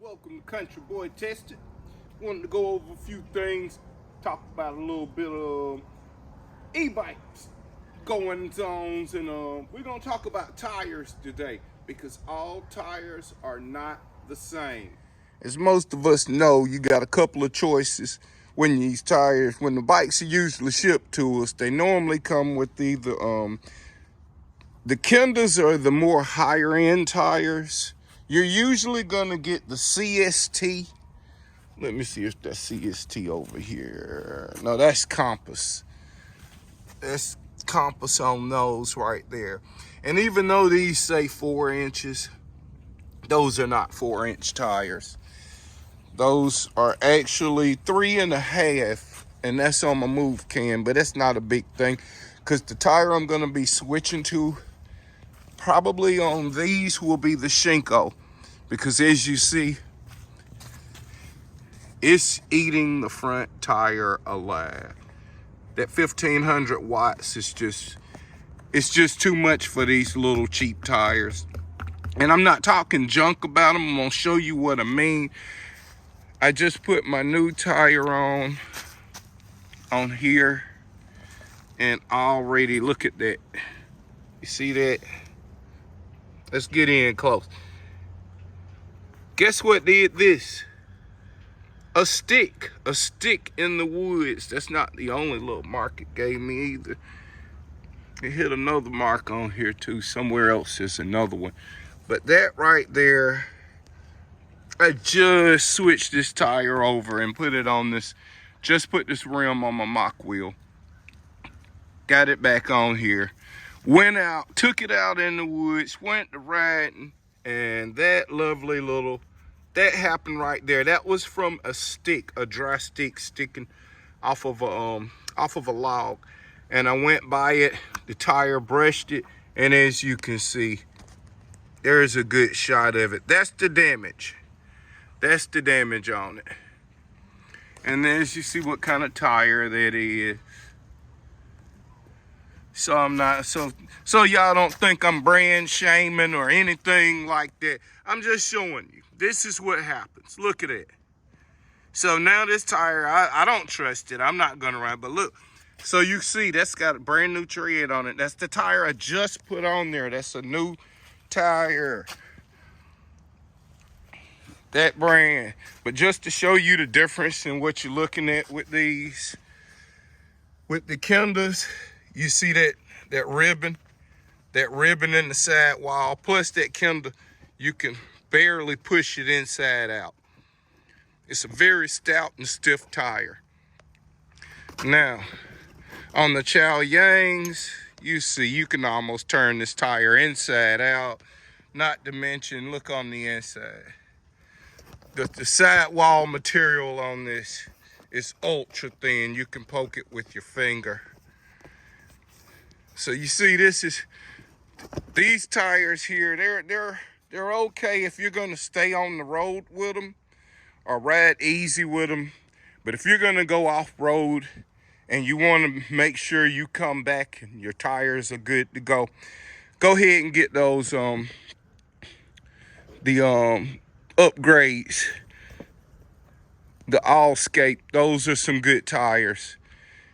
Welcome to Country Boy Tested. Wanted to go over a few things, talk about a little bit of e-bikes, going zones, and we're gonna talk about tires today because all tires are not the same. As most of us know, you got a couple of choices when these tires, when the bikes are usually shipped to us, they normally come with either the Kenders or the more higher end tires. You're usually gonna get the CST. Let me see if that's CST over here. No, that's Compass. That's Compass on those right there. And even though these say 4 inches, those are not 4-inch tires. Those are actually 3.5, and that's on my move cam, but that's not a big thing because the tire I'm gonna be switching to probably on these will be the Shinko, because as you see, it's eating the front tire alive. That 1500 watts is just too much for these little cheap tires. And I'm not talking junk about them. I'm gonna show you what I mean. I just put my new tire on here, and already look at that. You see that? Let's get in close. Guess what did this? A stick in the woods. That's not the only little mark it gave me either. It hit another mark on here too. Somewhere else is another one. But that right there, I just switched this tire over and put it on this, just put this rim on my mock wheel. Got it back on here. Went out, took it out in the woods, went to riding, and that lovely little, that happened right there. That was from a stick, a dry stick sticking off of a log. And I went by it, the tire brushed it, and as you can see, there's a good shot of it. That's the damage. That's the damage on it. And then as you see what kind of tire that is. So I'm not, so y'all don't think I'm brand shaming or anything like that. I'm just showing you. This is what happens. Look at it. So now this tire, I don't trust it. I'm not gonna ride, but look. So you see that's got a brand new tread on it. That's the tire I just put on there. That's a new tire. That brand. But just to show you the difference in what you're looking at with these, with the Kenders, you see that ribbon in the sidewall, plus that Kender, you can barely push it inside out. It's a very stout and stiff tire. Now, on the Chao Yangs, you see you can almost turn this tire inside out. Not to mention, look on the inside. The sidewall material on this is ultra thin. You can poke it with your finger. So you see, these tires here, they're okay if you're gonna stay on the road with them or ride easy with them. But if you're gonna go off-road and you wanna make sure you come back and your tires are good to go, go ahead and get those, upgrades. The Allscape, those are some good tires.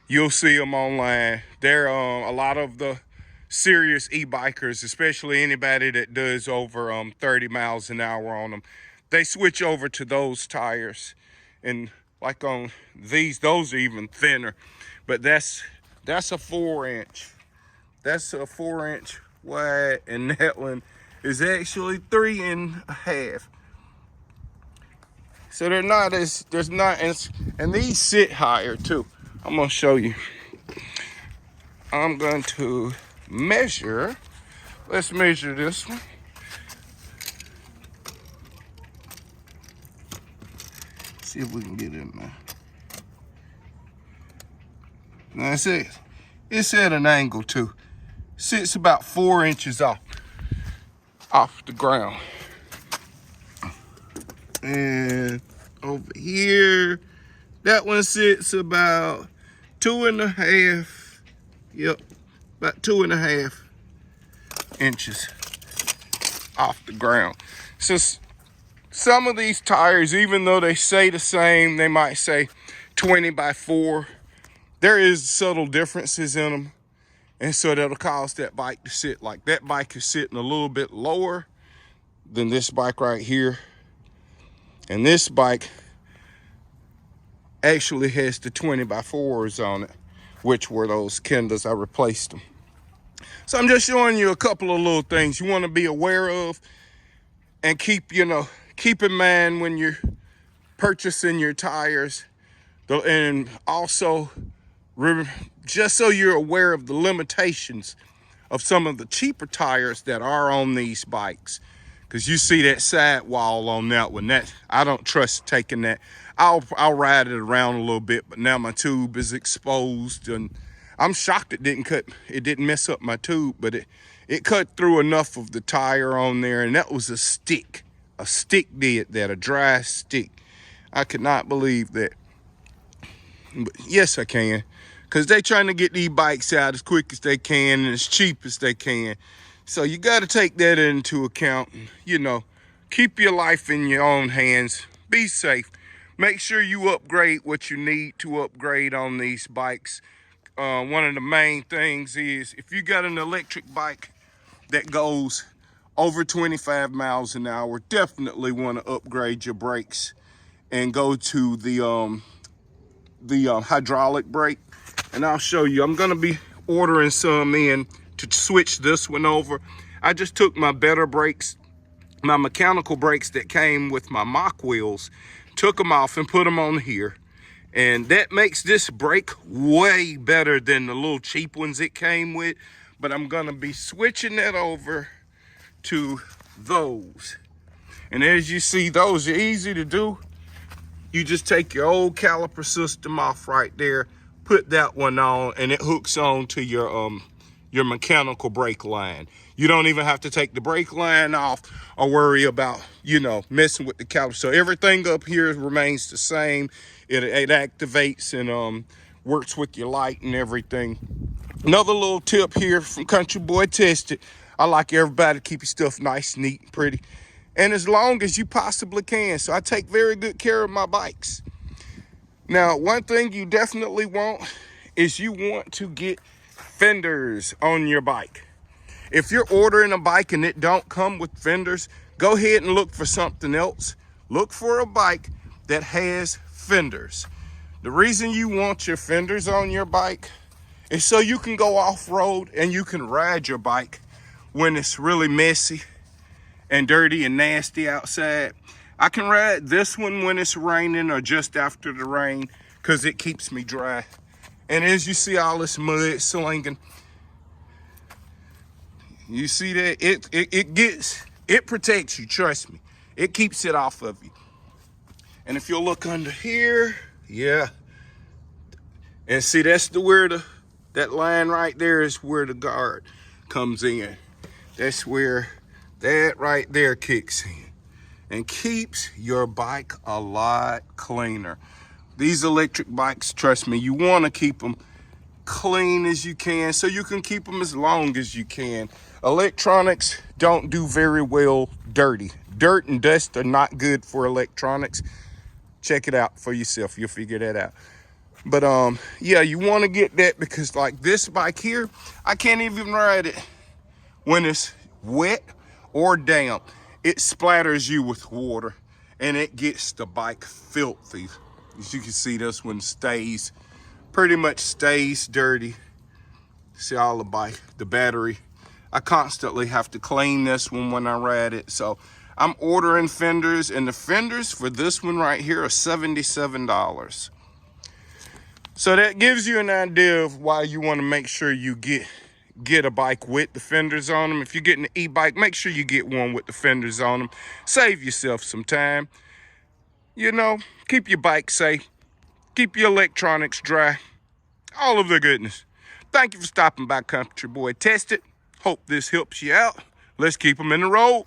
You'll see them online. They're a lot of the serious e-bikers, especially anybody that does over 30 miles an hour on them, they switch over to those tires. And like on these, those are even thinner. But that's a 4-inch. That's a 4-inch wide, and that one is actually 3.5. So they're not as, there's not as, and these sit higher too. I'm gonna show you. I'm going to measure. Let's measure this one. See if we can get in there. Now it's at an angle too. Sits about 4 inches off the ground. And over here, that one sits about 2.5. Yep, about 2.5 inches off the ground. So Some of these tires, even though they say the same, they might say 20 by 4. There is subtle differences in them. And so that'll cause that bike to sit like that bike is sitting a little bit lower than this bike right here. And this bike actually has the 20 by 4s on it, which were those Kenders. I replaced them. So I'm just showing you a couple of little things you want to be aware of and keep in mind when you're purchasing your tires. And also, just so you're aware of the limitations of some of the cheaper tires that are on these bikes. Because you see that sidewall on that one. That I don't trust taking that. I'll ride it around a little bit, but now my tube is exposed, and I'm shocked it didn't mess up my tube, but it cut through enough of the tire on there, and that was a stick. A stick did that, a dry stick. I could not believe that. But yes, I can. Because they trying to get these bikes out as quick as they can and as cheap as they can. So you got to take that into account. Keep your life in your own hands. Be safe. Make sure you upgrade what you need to upgrade on these bikes. One of the main things is if you got an electric bike that goes over 25 miles an hour, definitely want to upgrade your brakes and go to the hydraulic brake. And I'll show you. I'm going to be ordering some in to switch this one over. I just took my better brakes, my mechanical brakes that came with my mock wheels, took them off and put them on here. And that makes this brake way better than the little cheap ones it came with. But I'm going to be switching that over to those. And as you see, those are easy to do. You just take your old caliper system off right there, put that one on, and it hooks on to your mechanical brake line. You don't even have to take the brake line off or worry about, messing with the caliper. So everything up here remains the same. It activates and works with your light and everything. Another little tip here from Country Boy Tested. I like everybody to keep your stuff nice, neat, and pretty, and as long as you possibly can. So I take very good care of my bikes. Now, one thing you definitely want is you want to get fenders on your bike. If you're ordering a bike and it don't come with fenders, go ahead and look for something else. Look for a bike that has fenders. The reason you want your fenders on your bike is so you can go off-road and you can ride your bike when it's really messy and dirty and nasty outside. I can ride this one when it's raining or just after the rain because it keeps me dry. And as you see all this mud slinging, you see that it protects you, trust me. It keeps it off of you. And if you'll look under here, yeah. And see, that's that line right there is where the guard comes in. That's where that right there kicks in and keeps your bike a lot cleaner. These electric bikes, trust me, you want to keep them clean as you can so you can keep them as long as you can. Electronics don't do very well dirty. Dirt and dust are not good for electronics. Check it out for yourself. You'll figure that out. But yeah, you want to get that because like this bike here, I can't even ride it when it's wet or damp. It splatters you with water and it gets the bike filthy. As you can see, this one pretty much stays dirty. See all the battery. I constantly have to clean this one when I ride it. So I'm ordering fenders, and the fenders for this one right here are $77. So that gives you an idea of why you want to make sure you get a bike with the fenders on them. If you're getting an e-bike, make sure you get one with the fenders on them. Save yourself some time. Keep your bike safe. Keep your electronics dry. All of the goodness. Thank you for stopping by, Country Boy Tested. Hope this helps you out. Let's keep them in the road.